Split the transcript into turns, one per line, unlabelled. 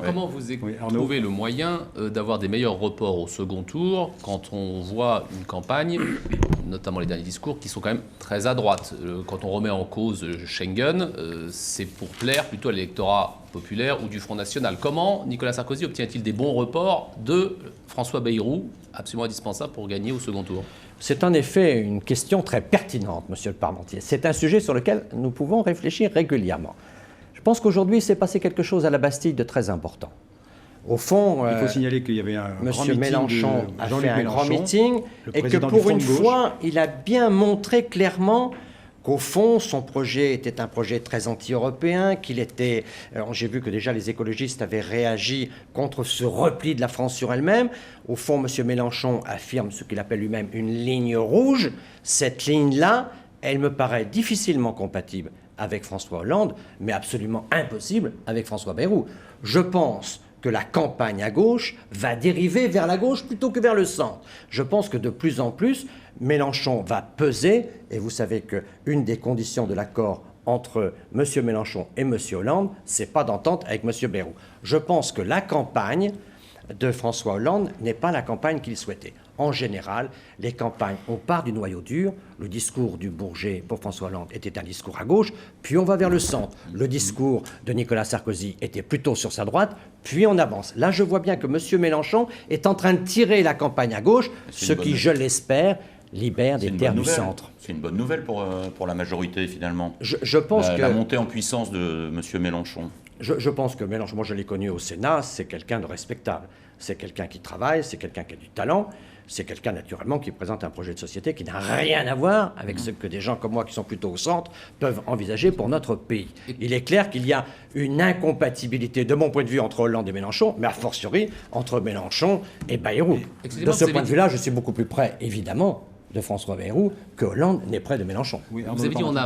comment vous trouvez le moyen d'avoir des meilleurs reports au second tour quand on voit une campagne, notamment les derniers discours, qui sont quand même très à droite. Quand on remet en cause Schengen, c'est pour plaire plutôt à l'électorat populaire ou du Front National. Comment Nicolas Sarkozy obtient-il des bons reports de François Bayrou, absolument indispensable pour gagner au second tour?
C'est en effet une question très pertinente, Monsieur le Parmentier. C'est un sujet sur lequel nous pouvons réfléchir régulièrement. Je pense qu'aujourd'hui, il s'est passé quelque chose à la Bastille de très important. Au fond,
il faut signaler qu'il y avait un
Monsieur Mélenchon a fait un grand meeting et que pour une fois, il a bien montré clairement qu'au fond, son projet était un projet très anti-européen, qu'il était... J'ai vu que déjà les écologistes avaient réagi contre ce repli de la France sur elle-même. Au fond, M. Mélenchon affirme ce qu'il appelle lui-même une ligne rouge. Cette ligne-là, elle me paraît difficilement compatible avec François Hollande, mais absolument impossible avec François Bayrou. Je pense que la campagne à gauche va dériver vers la gauche plutôt que vers le centre. Je pense que de plus en plus, Mélenchon va peser, et vous savez qu'une des conditions de l'accord entre M. Mélenchon et M. Hollande, c'est pas d'entente avec M. Bayrou. Je pense que la campagne de François Hollande n'est pas la campagne qu'il souhaitait. En général, les campagnes, on part du noyau dur. Le discours du Bourget pour François Hollande était un discours à gauche, puis on va vers le centre. Le discours de Nicolas Sarkozy était plutôt sur sa droite, puis on avance. Là, je vois bien que M. Mélenchon est en train de tirer la campagne à gauche, ce qui, je l'espère, libère des terres du centre.
C'est une bonne nouvelle pour la majorité, finalement.
Je pense que...
La montée en puissance de M. Mélenchon.
Je pense que Mélenchon, moi je l'ai connu au Sénat, c'est quelqu'un de respectable. C'est quelqu'un qui travaille, c'est quelqu'un qui a du talent, c'est quelqu'un naturellement qui présente un projet de société qui n'a rien à voir avec ce que des gens comme moi qui sont plutôt au centre peuvent envisager pour notre pays. Il est clair qu'il y a une incompatibilité de mon point de vue entre Hollande et Mélenchon, mais a fortiori entre Mélenchon et Bayrou. De ce point de vue-là, je suis beaucoup plus près, évidemment, de François Bayrou que Hollande n'est près de Mélenchon.
Oui, vous avez dit on a